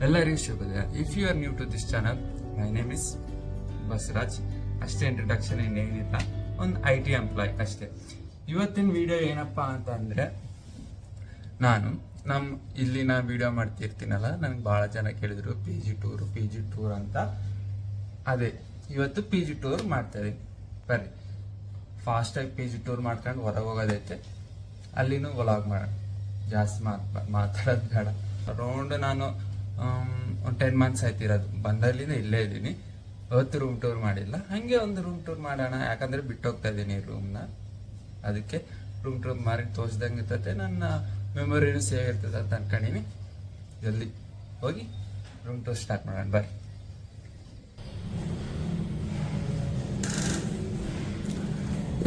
ಎಲ್ಲರಿಗೂ ಶುಭೋದಯ. If you are new to this channel, my name is Basavaraj. ಅಷ್ಟೇ introduction ಇನ್ನೇನಿಲ್ಲ, ಒಂದು IT ಎಂಪ್ಲಾಯ್ ಅಷ್ಟೇ. ಇವತ್ತಿನ ವಿಡಿಯೋ ಏನಪ್ಪ ಅಂತ ಅಂದರೆ, ನಾನು ಇಲ್ಲಿನ ವಿಡಿಯೋ ಮಾಡ್ತಿರ್ತೀನಲ್ಲ, ನನಗೆ ಭಾಳ ಜನ ಕೇಳಿದ್ರು ಪಿ ಜಿ ಟೂರ್ ಅಂತ. ಅದೇ ಇವತ್ತು ಪಿ ಜಿ ಟೂರ್ ಮಾಡ್ತಾ ಇದೀನಿ. ಬರ್ರಿ, ಫಾಸ್ಟಾಗಿ ಪಿ ಜಿ ಟೂರ್ ಮಾಡ್ಕೊಂಡು ಹೊರಗೆ ಹೋಗೋದೈತೆ, ಅಲ್ಲಿನೂ ವ್ಲಾಗ್ ಮಾಡೋಣ. ಜಾಸ್ತಿ ಮಾತಾಡೋದು ಬೇಡ. ಅರೌಂಡ್ ನಾನು ಒಂದು 10 months ಆಯ್ತಿರೋದು, ಬಂದಲ್ಲಿಂದ ಇಲ್ಲೇ ಇದ್ದೀನಿ. ಅವತ್ತು ರೂಮ್ ಟೂರ್ ಮಾಡಿಲ್ಲ, ಹಾಗೆ ಒಂದು ರೂಮ್ ಟೂರ್ ಮಾಡೋಣ. ಯಾಕಂದರೆ ಬಿಟ್ಟು ಹೋಗ್ತಾ ಇದ್ದೀನಿ ರೂಮ್ನ, ಅದಕ್ಕೆ ರೂಮ್ ಟೂರ್ ಮಾಡಿ ತೋರಿಸ್ದಂಗೆ ಇರ್ತದೆ, ನನ್ನ ಮೆಮೊರಿನೂ ಸೇವ್ ಇರ್ತದೆ ಅಂತ ಅನ್ಕೊಂಡಿನಿ. ಜಲ್ದಿ ಹೋಗಿ ರೂಮ್ ಟೂರ್ ಸ್ಟಾರ್ಟ್ ಮಾಡೋಣ ಬರ್ರಿ.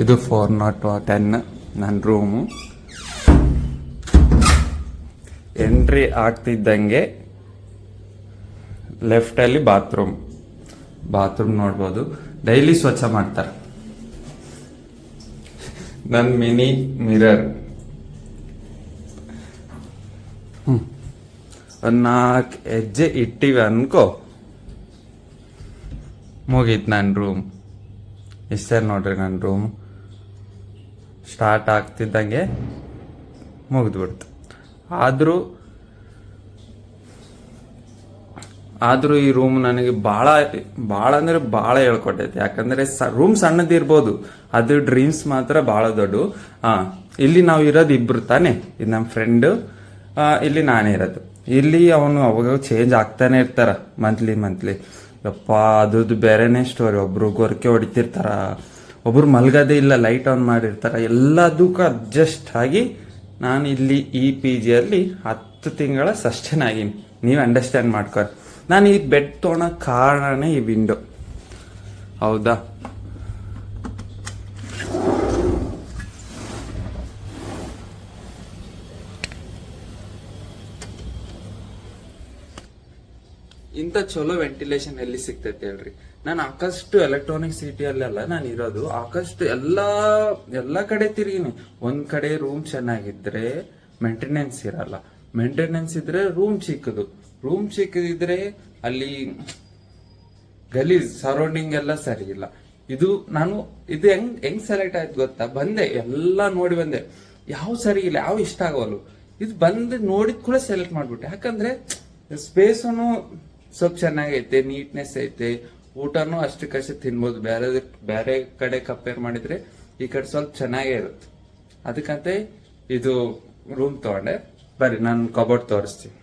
ಇದು 410 ನನ್ನ ರೂಮು. ಎಂಟ್ರಿ ಆಗ್ತಿದ್ದಂಗೆ ಲೆಫ್ಟಲ್ಲಿ ಬಾತ್ರೂಮ್ ನೋಡ್ಬೋದು. ಡೈಲಿ ಸ್ವಚ್ಛ ಮಾಡ್ತಾರೆ. ನನ್ನ ಮಿನಿ ಮಿರರ್ ಒಂದು 4 ಹೆಜ್ಜೆ ಇಟ್ಟಿವಿ ಅನ್ಕೋ, ಮುಗೀತು ನನ್ನ ರೂಮ್. ಇಷ್ಟೇ ನೋಡ್ರಿ, ನನ್ನ ರೂಮ್ ಸ್ಟಾರ್ಟ್ ಆಗ್ತಿದ್ದಂಗೆ ಮುಗಿದ್ಬಿಡ್ತು. ಆದರೂ ಈ ರೂಮ್ ನನಗೆ ಭಾಳ ಅಂದ್ರೆ ಭಾಳ ಹೇಳ್ಕೊಟ್ಟೈತೆ. ಯಾಕಂದರೆ ರೂಮ್ ಸಣ್ಣದಿರ್ಬೋದು, ಅದು ಡ್ರೀಮ್ಸ್ ಮಾತ್ರ ಭಾಳ ದೊಡ್ಡ. ಇಲ್ಲಿ ನಾವು ಇರೋದು ಇಬ್ರು ತಾನೆ. ಇದು ನಮ್ಮ ಫ್ರೆಂಡು, ಇಲ್ಲಿ ನಾನೇ ಇರೋದು. ಇಲ್ಲಿ ಅವನು ಅವಾಗ ಚೇಂಜ್ ಆಗ್ತಾನೆ ಇರ್ತಾರ ಮಂತ್ಲಿ. ಯಪ್ಪ, ಅದು ಬೇರೆನೇ ಸ್ಟೋರಿ. ಒಬ್ರು ಗೊರಕೆ ಹೊಡಿತಿರ್ತಾರ, ಒಬ್ರು ಮಲ್ಗದೇ ಇಲ್ಲ, ಲೈಟ್ ಆನ್ ಮಾಡಿರ್ತಾರ. ಎಲ್ಲದಕ್ಕೂ ಅಡ್ಜಸ್ಟ್ ಆಗಿ ನಾನು ಇಲ್ಲಿ ಈ PGಯಲ್ಲಿ 10 ತಿಂಗಳ ಸಸ್ಟೇನ್ ಆಗೀನಿ. ನೀವು ಅಂಡರ್ಸ್ಟ್ಯಾಂಡ್ ಮಾಡ್ಕೊರಿ. ನಾನು ಈ ಬೆಡ್ ತೊಗೊಳಕ್ ಕಾರಣನೇ ಈ ವಿಂಡೋ, ಹೌದಾ? ಇಂಥ ಚಲೋ ವೆಂಟಿಲೇಷನ್ ಎಲ್ಲಿ ಸಿಗ್ತೈತೆ ಹೇಳ್ರಿ? ನಾನು ಆಕಷ್ಟು ಎಲೆಕ್ಟ್ರಾನಿಕ್ ಸಿಟಿಯಲ್ಲೆಲ್ಲ ನಾನು ಇರೋದು. ಆಕಷ್ಟು ಎಲ್ಲ ಕಡೆ ತಿರುಗಿನಿ. ಒಂದ್ ಕಡೆ ರೂಮ್ ಚೆನ್ನಾಗಿದ್ರೆ ಮೇಂಟೆನೆನ್ಸ್ ಇರಲ್ಲ, ಮೇಂಟೆನೆನ್ಸ್ ಇದ್ರೆ ರೂಮ್ ಚಿಕ್ಕದಿದ್ರೆ ಅಲ್ಲಿ ಗಲೀಜ್, ಸರೌಂಡಿಂಗ್ ಎಲ್ಲ ಸರಿ ಇಲ್ಲ. ಇದು ಹೆಂಗ್ ಸೆಲೆಕ್ಟ್ ಆಯ್ತು ಗೊತ್ತಾ? ಬಂದೆ ಎಲ್ಲ ನೋಡಿ ಬಂದೆ, ಯಾವ ಸರಿ ಇಲ್ಲ, ಯಾವ ಇಷ್ಟ ಆಗವಲ್ಲು. ಇದು ಬಂದು ನೋಡಿದ ಕೂಡ ಸೆಲೆಕ್ಟ್ ಮಾಡ್ಬಿಟ್ಟೆ. ಯಾಕಂದ್ರೆ ಸ್ಪೇಸನು ಸ್ವಲ್ಪ ಚೆನ್ನಾಗೈತೆ, ನೀಟ್ನೆಸ್ ಐತೆ, ಊಟನೂ ಅಷ್ಟಕ್ಕಷ್ಟೇ ತಿನ್ಬೋದು. ಬೇರೆ ಕಡೆ ಕಂಪೇರ್ ಮಾಡಿದ್ರೆ ಈ ಕಡೆ ಸ್ವಲ್ಪ ಚೆನ್ನಾಗೇ ಇರುತ್ತೆ. ಅದಕ್ಕಂತ ಇದು ರೂಮ್ ತಗೊಂಡೆ. ಬರ್ರಿ, ನಾನು ಕಬೋರ್ಡ್ ತೋರಿಸ್ತೀನಿ.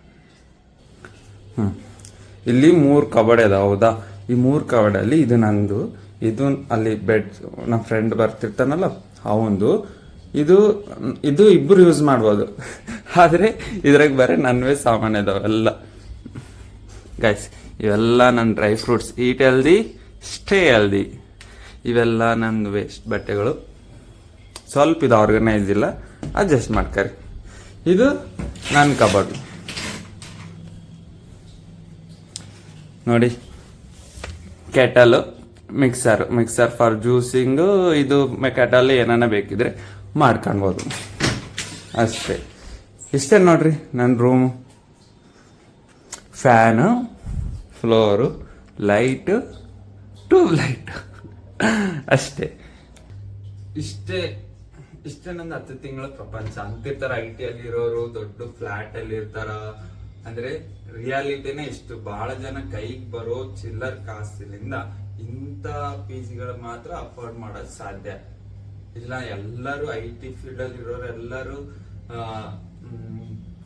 ಇಲ್ಲಿ 3 ಕಬೋರ್ಡ್ ಇದೆ, ಹೌದಾ? ಈ 3 ಕಬೋರ್ಡಲ್ಲಿ ಇದು ನಂದು, ಇದು ಅಲ್ಲಿ ಬೆಡ್ ನಮ್ಮ ಫ್ರೆಂಡ್ ಬರ್ತಿರ್ತಾನಲ್ಲ ಅವಂದು, ಇದು ಇಬ್ರು ಯೂಸ್ ಮಾಡ್ಬೋದು. ಆದ್ರೆ ಇದ್ರಾಗ ಬೇರೆ ನನ್ವೇ ಸಾಮಾನು ಇದಾವೆಲ್ಲ ಗೈಸ್. ಇವೆಲ್ಲ ನನ್ನ dry fruits. Eat healthy, stay healthy. ಇವೆಲ್ಲ ನನ್ನ ವೇಸ್ಟ್ ಬಟ್ಟೆಗಳು. ಸ್ವಲ್ಪ ಇದು ಆರ್ಗನೈಸ್ ಇಲ್ಲ, ಅಡ್ಜಸ್ಟ್ ಮಾಡ್ಕರಿ. ಇದು ನನ್ನ ಕಬೋರ್ಡ್ ನೋಡಿ. Kettle, mixer for juicing. ಇದು ಕೆಟಲ್ ಏನಾನ ಬೇಕಿದ್ರೆ ಮಾಡ್ಕೊಳ್ಬೋದು ಅಷ್ಟೇ. ಇಷ್ಟೇ ನೋಡ್ರಿ ನನ್ನ room. Fan, floor, light, tube light ಅಷ್ಟೇ. ಇಷ್ಟೇ ನಂದು 10 ತಿಂಗಳ ಪ್ರಪಂಚ ಅಂತಿರ್ತಾರ. IT ಅಲ್ಲಿ ಇರೋರು ದೊಡ್ಡ ಫ್ಲಾಟ್ ಅಲ್ಲಿ ಇರ್ತಾರ. ಅಂದ್ರೆ ರಿಯಾಲಿಟಿನೇ ಇಷ್ಟು. ಬಹಳ ಜನ ಕೈಗೆ ಬರೋ ಚಿಲ್ಲರ್ ಕಾಸಿನಿಂದ ಇಂಥ PGಗಳು ಮಾತ್ರ ಅಫೋರ್ಡ್ ಮಾಡೋದು ಸಾಧ್ಯ ಇಲ್ಲ. ಎಲ್ಲರೂ IT ಫೀಲ್ಡ್ ಅಲ್ಲಿ ಇರೋರು ಎಲ್ಲರೂ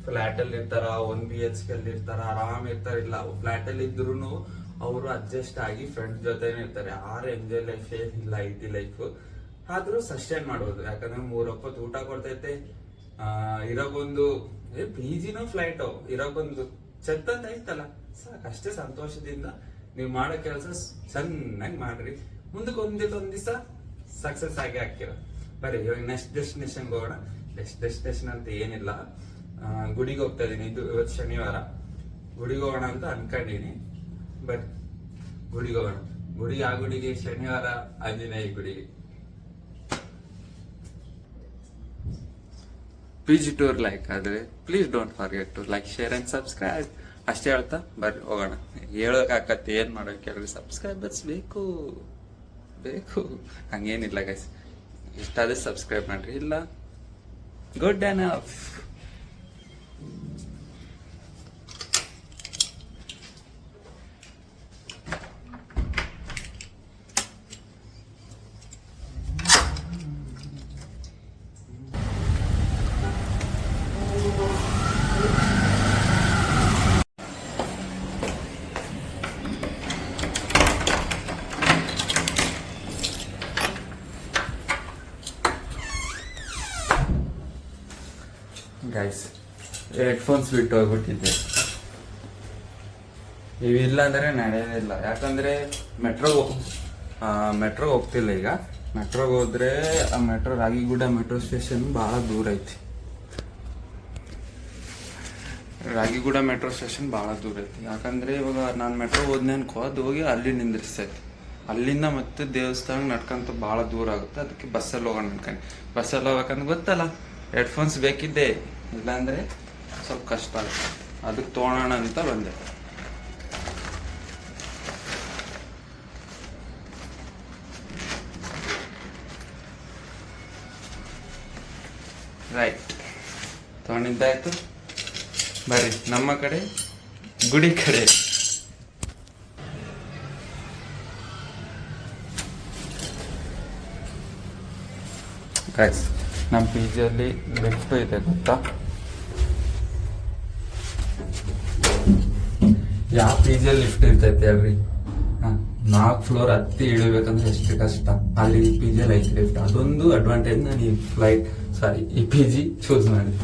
ಫ್ಲಾಟ್ ಅಲ್ಲಿ ಇರ್ತಾರ, 1 BHK ಅಲ್ಲಿ ಇರ್ತಾರ, ಆರಾಮ್ ಇರ್ತಾರ. ಇಲ್ಲ, ಫ್ಲಾಟ್ ಅಲ್ಲಿ ಇದ್ರು ಅವರು ಅಡ್ಜಸ್ಟ್ ಆಗಿ ಫ್ರೆಂಡ್ ಜೊತೆನೇ ಇರ್ತಾರೆ. ಯಾರು ಎಂಜಾಯ್ ಲೈಫ್ ಇಲ್ಲ IT ಲೈಫ್. ಆದ್ರೂ ಸಸ್ಟೈನ್ ಮಾಡ್ಬೋದು. ಯಾಕಂದ್ರೆ 3 ಹೊತ್ತು ಊಟ ಕೊಡ್ತೈತೆ. ಇರೋಕೊಂದು PGನೋ ಫ್ಲೈಟೋ ಇರೋಕೊಂದು ಚೆತ್ತ ಅಂತ ಐತಲ್ಲ, ಸಾಕಷ್ಟೇ. ಸಂತೋಷದಿಂದ ನೀವು ಮಾಡೋ ಕೆಲಸ ಚೆನ್ನಾಗಿ ಮಾಡ್ರಿ. ಮುಂದಕ್ಕೆ ಒಂದ್ ದಿವಸ ಸಕ್ಸಸ್ ಆಗಿ ಹಾಕಿರ. ಬರ್ರಿ, ಇವಾಗ ನೆಕ್ಸ್ಟ್ ಡೆಸ್ಟಿನೇಷನ್ ಹೋಗೋಣ. ನೆಕ್ಸ್ಟ್ ಡೆಸ್ಟಿನೇಷನ್ ಅಂತ ಏನಿಲ್ಲ, ಗುಡಿಗೆ ಹೋಗ್ತಾ ಇದೀನಿ. ಇವತ್ತು ಶನಿವಾರ, ಗುಡಿಗೆ ಹೋಗೋಣ ಅಂತ ಅನ್ಕೊಂಡಿನಿ. ಬರ್ರಿ, ಗುಡಿಗೆ ಹೋಗೋಣ. ಆ ಗುಡಿಗೆ ಶನಿವಾರ ಆಂಜನೇಯ ಗುಡಿಗೆ. PG tour like ಆದರೆ please don't forget to like, share and subscribe. ಅಷ್ಟೇ ಹೇಳ್ತಾ ಬರ್ರಿ ಹೋಗೋಣ. ಹೇಳೋಕ್ಕಾಗತ್ತೆ, ಏನು ಮಾಡೋಕೆ ಕೇಳ್ರಿ, ಸಬ್ಸ್ಕ್ರೈಬರ್ಸ್ ಬೇಕು ಹಂಗೇನಿಲ್ಲ ಗೈಸ್. ಇಷ್ಟಾದ್ರೆ ಸಬ್ಸ್ಕ್ರೈಬ್ ಮಾಡ್ರಿ, ಇಲ್ಲ ಗುಡ್ ಎನಫ್. ಗೈಸ್ ಹೆಡ್ಫೋನ್ಸ್ ಬಿಟ್ಟು ಹೋಗ್ಬಿಟ್ಟಿದ್ದೆ. ಇವಿಲ್ಲ ಅಂದರೆ ನಡೆಯೋದಿಲ್ಲ. ಯಾಕಂದರೆ ಮೆಟ್ರೋಗೆ ಹೋಗ್ತಿಲ್ಲ ಈಗ. ಮೆಟ್ರೋಗೆ ಹೋದ್ರೆ ಆ ರಾಗಿಗುಡ ಮೆಟ್ರೋ ಸ್ಟೇಷನ್ ಭಾಳ ದೂರ ಐತಿ. ರಾಗಿಗುಡ ಮೆಟ್ರೋ ಸ್ಟೇಷನ್ ಭಾಳ ದೂರ ಐತಿ. ಯಾಕಂದರೆ ಇವಾಗ ನಾನು ಮೆಟ್ರೋಗೆ ಹೋದ್ನೆ ಅನ್ಕೋ, ಅದು ಹೋಗಿ ಅಲ್ಲಿ ನಿಂದ್ರಿಸ್ತೈತಿ. ಅಲ್ಲಿಂದ ಮತ್ತೆ ದೇವಸ್ಥಾನ ನಡ್ಕೊಂತ ಭಾಳ ದೂರ ಆಗುತ್ತೆ. ಅದಕ್ಕೆ ಬಸ್ಸಲ್ಲಿ ಹೋಗೋಣ ಅನ್ಕೊಂಡು. ಬಸ್ಸಲ್ಲಿ ಹೋಗ್ಬೇಕಂದ್ರೆ ಗೊತ್ತಲ್ಲ, ಹೆಡ್ಫೋನ್ಸ್ ಬೇಕಿದ್ದೆ, ಇಲ್ಲಾಂದರೆ ಸ್ವಲ್ಪ ಕಷ್ಟ ಆಗುತ್ತೆ. ಅದಕ್ಕೆ ತೊಗೊಳೋಣ ಅಂತ ಬಂದೆ. ರೈಟ್, ತೊಗೊಂಡಿದ್ದಾಯ್ತು. ಬರ್ರಿ ನಮ್ಮ ಕಡೆ ಗುಡಿ ಕಡೆ. ಗೈಸ್, ನಮ್ಮ ಪಿ ಜಿಯಲ್ಲಿ ಲಿಫ್ಟ್ ಇದೆ ಗೊತ್ತಾ? ಯಾವ ಪಿ ಜಿಯಲ್ಲಿ ಲಿಫ್ಟ್ ಇರ್ತೈತೆ ಹೇಳ್ರಿ? 4 ಫ್ಲೋರ್ ಹತ್ತಿ ಇಳಿಬೇಕಂದ್ರೆ ಎಷ್ಟು ಕಷ್ಟ. ಅಲ್ಲಿ ಪಿ ಜಿಯಲ್ಲಿ ಐತೆ ಲಿಫ್ಟ್. ಅದೊಂದು ಅಡ್ವಾಂಟೇಜ್. ನಾನು ಈ ಪಿ ಜಿ ಚೂಸ್ ಮಾಡಿದೆ.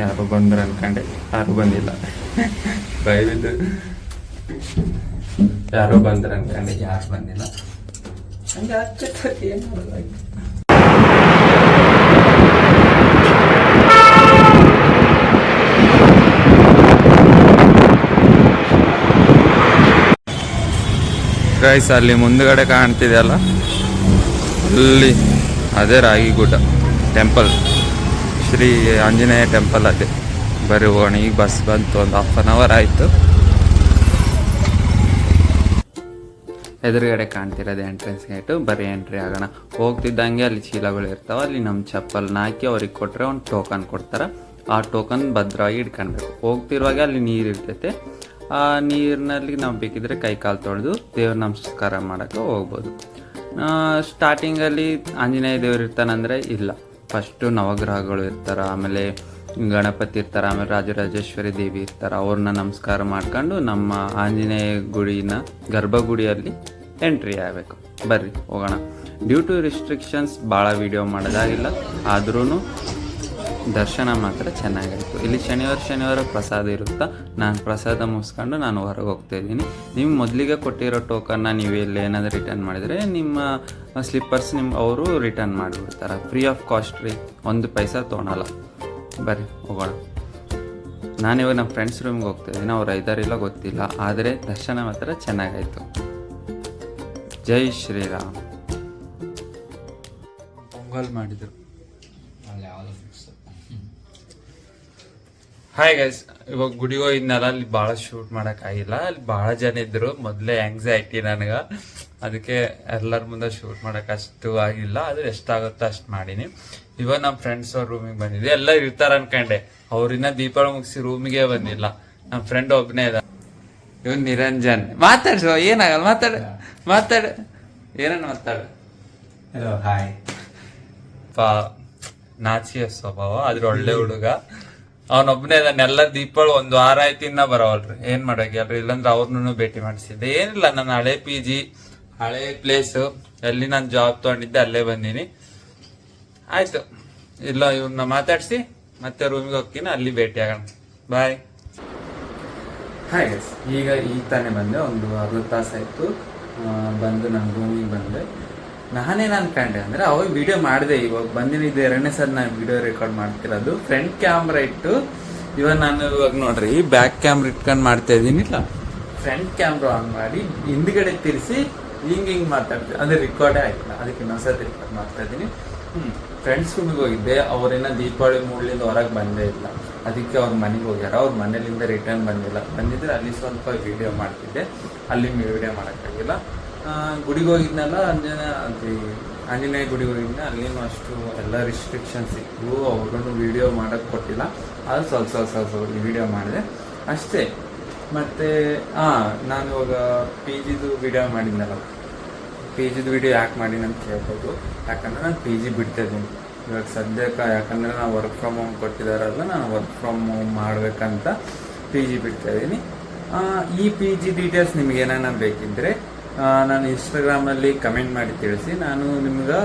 ಯಾರು ಬಂದ್ರು ಅನ್ಕೊಂಡೆ, ಯಾರು ಬಂದಿಲ್ಲ. ಬೈದಿದ್ದು ಯಾರೋ ಬಂದ್ರು ಅನ್ಕೊಂಡೆ, ಯಾರು ಬಂದಿಲ್ಲ. ಹಂಗೆ ಆಗ್ತೈತೆ, ಏನು ಮಾಡೋದಾಯ್ತು. ಗೈಸ್, ಅಲ್ಲಿ ಮುಂದ್ಗಡೆ ಕಾಣ್ತಿದೆಯಲ್ಲ, ಅಲ್ಲಿ ಅದೇ ರಾಗಿಗುಡ್ಡ ಟೆಂಪಲ್, ಶ್ರೀ ಆಂಜನೇಯ ಟೆಂಪಲ್. ಅದೇ ಬರೀ ಹೋಗೋಣ. ಈಗ ಬಸ್ ಬಂತು, ಒಂದು 1/2 ಅವರ್ ಆಯಿತು. ಎದುರುಗಡೆ ಕಾಣ್ತಿರೋದು ಎಂಟ್ರೆನ್ಸ್ ಗೇಟು. ಬರೀ ಎಂಟ್ರಿ ಆಗೋಣ. ಹೋಗ್ತಿದ್ದಂಗೆ ಅಲ್ಲಿ ಚೀಲಗಳು ಇರ್ತಾವೆ. ಅಲ್ಲಿ ನಮ್ಮ ಚಪ್ಪಲ್ನ ಹಾಕಿ ಅವ್ರಿಗೆ ಕೊಟ್ಟರೆ ಒಂದು ಟೋಕನ್ ಕೊಡ್ತಾರೆ. ಆ ಟೋಕನ್ ಭದ್ರವಾಗಿ ಇಟ್ಕೊಳ್ಬೇಕು. ಹೋಗ್ತಿರುವಾಗ ಅಲ್ಲಿ ನೀರು ಇರ್ತೈತೆ. ಆ ನೀರಿನಲ್ಲಿ ನಾವು ಬೇಕಿದ್ರೆ ಕೈ ಕಾಲು ತೊಳೆದು ದೇವ್ರ ನಮಸ್ಕಾರ ಮಾಡೋಕ್ಕೆ ಹೋಗ್ಬೋದು. ಸ್ಟಾರ್ಟಿಂಗಲ್ಲಿ ಆಂಜನೇಯ ದೇವ್ರು ಇರ್ತಾನಂದರೆ ಇಲ್ಲ, ಫಸ್ಟು ನವಗ್ರಹಗಳು ಇರ್ತಾರೆ, ಆಮೇಲೆ ಗಣಪತಿ ಇರ್ತಾರೆ, ಆಮೇಲೆ ರಾಜರಾಜೇಶ್ವರಿ ದೇವಿ ಇರ್ತಾರೆ. ಅವ್ರನ್ನ ನಮಸ್ಕಾರ ಮಾಡ್ಕೊಂಡು ನಮ್ಮ ಆಂಜನೇಯ ಗುಡಿನ ಗರ್ಭಗುಡಿಯಲ್ಲಿ ಎಂಟ್ರಿ ಆಗಬೇಕು. ಬರ್ರಿ ಹೋಗೋಣ. ಡ್ಯೂ ಟು ರಿಸ್ಟ್ರಿಕ್ಷನ್ಸ್ ಭಾಳ ವೀಡಿಯೋ ಮಾಡೋದಾಗಿಲ್ಲ, ಆದ್ರೂ ದರ್ಶನ ಮಾತ್ರ ಚೆನ್ನಾಗಾಯಿತು. ಇಲ್ಲಿ ಶನಿವಾರ ಪ್ರಸಾದ ಇರುತ್ತಾ. ನಾನು ಪ್ರಸಾದ ಮುಗಿಸ್ಕೊಂಡು ನಾನು ಹೊರಗೆ ಹೋಗ್ತಾಯಿದ್ದೀನಿ. ನೀವು ಮೊದಲಿಗೆ ಕೊಟ್ಟಿರೋ ಟೋಕನ್ನ ನೀವು ಎಲ್ಲಿ ಏನಾದರೂ ರಿಟರ್ನ್ ಮಾಡಿದರೆ ನಿಮ್ಮ ಸ್ಲಿಪ್ಪರ್ಸ್ ಅವರು ರಿಟರ್ನ್ ಮಾಡಿಬಿಡ್ತಾರೆ. ಫ್ರೀ ಆಫ್ ಕಾಸ್ಟ್ ರೀ, 1 ಪೈಸಾ ತೊಗೊಳಲ್ಲ. ಬರ್ರಿ ಹೋಗೋಣ. ನಾನಿವಾಗ ನಮ್ಮ ಫ್ರೆಂಡ್ಸ್ ರೂಮ್ಗೆ ಹೋಗ್ತಾಯಿದ್ದೀನಿ. ಅವ್ರು ಇದ್ದಾರಿಲ್ಲ ಗೊತ್ತಿಲ್ಲ, ಆದರೆ ದರ್ಶನ ಮಾತ್ರ ಚೆನ್ನಾಗಾಯಿತು. ಜೈ ಶ್ರೀರಾಮ್. ಪೊಂಗಲ್ ಮಾಡಿದರು. ಹಾಯ್ ಗೈಸ್, ಇವಾಗ ಗುಡಿಗೆ ಹೋಗಿದ್ನಲ್ಲ, ಅಲ್ಲಿ ಭಾಳ ಶೂಟ್ ಮಾಡೋಕ್ಕಾಗಿಲ್ಲ. ಅಲ್ಲಿ ಭಾಳ ಜನ ಇದ್ದರು. ಮೊದಲೇ ಆ್ಯಂಗ್ಸೈಟಿ ನನಗೆ, ಅದಕ್ಕೆ ಎಲ್ಲರ ಮುಂದೆ ಶೂಟ್ ಮಾಡೋಕೆ ಅಷ್ಟು ಆಗಿಲ್ಲ. ಆದರೆ ಎಷ್ಟಾಗುತ್ತೋ ಅಷ್ಟು ಮಾಡೀನಿ. ಇವಾಗ ನಮ್ಮ ಫ್ರೆಂಡ್ಸ್ ಅವ್ರ ರೂಮಿಗೆ ಬಂದಿದ್ದೆ. ಎಲ್ಲ ಇರ್ತಾರೆ ಅನ್ಕೊಂಡೆ. ಅವ್ರಿನ್ನ ದೀಪಾವಳಿ ಮುಗಿಸಿ ರೂಮಿಗೆ ಬಂದಿಲ್ಲ. ನಮ್ಮ ಫ್ರೆಂಡ್ ಒಬ್ಬನೇ ಇದ್ದ, ಇವನು ನಿರಂಜನ್. ಮಾತಾಡ್ಸೋ, ಏನಾಗಲ್ಲ, ಮಾತಾಡು ಏನನ್ನ ಮಾತಾಡು. Hello, hi. ನಾಚಿಯ ಸ್ವಭಾವ, ಆದ್ರೆ ಒಳ್ಳೆ ಹುಡುಗ. ಅವನೊಬ್ಬನೇ ಇದ್ದಾನೆ. ಎಲ್ಲ ದೀಪಾವಳಿ 1 ವಾರ ಆಯ್ತು, ಇನ್ನ ಬರೋವಲ್ರಿ. ಏನ್ ಮಾಡೋಕೆ ಅಲ್ರಿ, ಇಲ್ಲಾಂದ್ರೆ ಅವ್ರನ್ನೂ ಭೇಟಿ ಮಾಡಿಸಿದ್ದೆ. ಏನಿಲ್ಲ, ನನ್ನ ಹಳೆ ಪಿ ಜಿ, ಹಳೆ ಪ್ಲೇಸು, ಎಲ್ಲಿ ನಾನು ಜಾಬ್ ತೊಗೊಂಡಿದ್ದೆ ಅಲ್ಲೇ ಬಂದೀನಿ. ಆಯ್ತು, ಇಲ್ಲ ಇವ್ರನ್ನ ಮಾತಾಡಿಸಿ ಮತ್ತೆ ರೂಮಿಗೆ ಹೋಗ್ತೀನಿ, ಅಲ್ಲಿ ಭೇಟಿ ಆಗೋಣ. ಬಾಯ್. ಹಾಯ್ ಗೈಸ್, ಈಗ ತಾನೇ ಬಂದೆ. ಒಂದು 60 ತಾಸು ಆಯಿತು ಬಂದು ನಾನು ರೂಮಿಗೆ ಬಂದೆ. ನಾನೇನು ಅನ್ಕೊಂಡೆ ಅಂದರೆ, ಅವಾಗ ವಿಡಿಯೋ ಮಾಡಿದೆ. ಇವಾಗ ಬಂದಿದ್ದು 2ನೇ ಸಲ ನಾನು ವಿಡಿಯೋ ರೆಕಾರ್ಡ್ ಮಾಡ್ತಿರೋದು. ಫ್ರಂಟ್ ಕ್ಯಾಮ್ರಾ ಇಟ್ಟು, ಇವಾಗ ನಾನು ಇವಾಗ ನೋಡ್ರಿ ಬ್ಯಾಕ್ ಕ್ಯಾಮ್ರಾ ಇಟ್ಕೊಂಡು ಮಾಡ್ತಾ ಇದ್ದೀನಿಲ್ಲ, ಫ್ರಂಟ್ ಕ್ಯಾಮ್ರಾ ಆನ್ ಮಾಡಿ ಹಿಂದ್ಗಡೆ ತಿರ್ಸಿ ಹಿಂಗೆ ಮಾತಾಡ್ತೀನಿ. ಅದು ರೆಕಾರ್ಡೇ ಆಯ್ತು. ಅದಕ್ಕೆ ಇನ್ನೊಂದ್ಸತಿ ರೆಕಾರ್ಡ್ ಮಾಡ್ತಾ ಇದ್ದೀನಿ. ಫ್ರೆಂಡ್ಸ್ ರೂಮಿಗೆ ಹೋಗಿದ್ದೆ. ಅವ್ರೇನ ದೀಪಾವಳಿ ಮೂಡ್ಲಿಂದ ಹೊರಗೆ ಬಂದೇ ಇಲ್ಲ, ಅದಕ್ಕೆ ಅವ್ರ ಮನೆಗೆ ಹೋಗ್ಯಾರ. ಅವ್ರ ಮನೇಲಿಂದ ರಿಟರ್ನ್ ಬಂದಿದ್ರೆ ಅಲ್ಲಿ ಸ್ವಲ್ಪ ವಿಡಿಯೋ ಮಾಡ್ತಿದ್ದೆ, ಅಲ್ಲಿ ವಿಡಿಯೋ ಮಾಡೋಕ್ಕಾಗಿಲ್ಲ. ಗುಡಿಗೆ ಹೋಗಿದ್ನಲ್ಲ, ಆಂಜನೇಯ ಗುಡಿಗೆ ಹೋಗಿದ್ದೆ, ಅಲ್ಲಿನೂ ಅಷ್ಟು ಎಲ್ಲ ರಿಸ್ಟ್ರಿಕ್ಷನ್ಸ್ ಇತ್ತು, ಅವ್ರಿಗೂ ವಿಡಿಯೋ ಮಾಡೋಕ್ಕೆ ಕೊಟ್ಟಿಲ್ಲ. ಅದು ಸ್ವಲ್ಪ ವಿಡಿಯೋ ಮಾಡಿದೆ ಅಷ್ಟೇ. ಮತ್ತು ನಾನು ಇವಾಗ ಪಿ ಜಿದು ವಿಡಿಯೋ ಮಾಡಿದ್ನಲ್ಲ, ಪಿ ಜಿದು ವಿಡಿಯೋ ಯಾಕೆ ಮಾಡೀನಿ ಅಂತ ಕೇಳ್ಬೋದು. ಯಾಕಂದರೆ ನಾನು ಪಿ ಜಿ ಬಿಡ್ತಾಯಿದ್ದೀನಿ ಇವಾಗ ಸದ್ಯಕ್ಕೆ. ಯಾಕಂದರೆ ನಾವು ವರ್ಕ್ ಫ್ರಮ್ ಹೋಮ್ ಕೊಟ್ಟಿದ್ದಾರಲ್ಲ, ನಾನು ವರ್ಕ್ ಫ್ರಮ್ ಹೋಮ್ ಮಾಡಬೇಕಂತ ಪಿ ಜಿ ಬಿಡ್ತಾಯಿದ್ದೀನಿ. ಈ ಪಿ ಜಿ ಡೀಟೇಲ್ಸ್ ನಿಮ್ಗೆ ಏನಾನ ಬೇಕಿದ್ದರೆ ನಾನು ಇನ್ಸ್ಟಾಗ್ರಾಮಲ್ಲಿ ಕಮೆಂಟ್ ಮಾಡಿ ತಿಳಿಸಿ, ನಾನು ನಿಮ್ಗೆ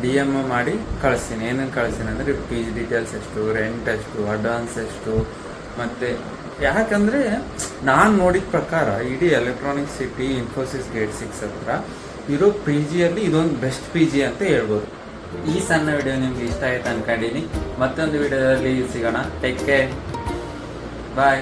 DM ಮಾಡಿ ಕಳಿಸ್ತೀನಿ. ಏನೇನು ಕಳಿಸ್ತೀನಿ ಅಂದರೆ ಪಿ ಜಿ ಡೀಟೇಲ್ಸ್ ಎಷ್ಟು, ರೆಂಟ್ ಎಷ್ಟು, ಅಡ್ವಾನ್ಸ್ ಎಷ್ಟು. ಮತ್ತು ಯಾಕಂದರೆ ನಾನು ನೋಡಿದ ಪ್ರಕಾರ ಇಡೀ ಎಲೆಕ್ಟ್ರಾನಿಕ್ ಸಿಟಿ ಇನ್ಫೋಸಿಸ್ ಗೇಟ್ 6 ಹತ್ರ ಇರೋ ಪಿ ಜಿಯಲ್ಲಿ ಇದೊಂದು ಬೆಸ್ಟ್ ಪಿ ಜಿ ಅಂತ ಹೇಳ್ಬೋದು. ಈ ಸಣ್ಣ ವಿಡಿಯೋ ನಿಮ್ಗೆ ಇಷ್ಟ ಆಯ್ತು ಅನ್ಕೊಂಡಿನಿ. ಮತ್ತೊಂದು ವಿಡಿಯೋದಲ್ಲಿ ಸಿಗೋಣ. ಟೇಕ್ ಕೇರ್, ಬಾಯ್.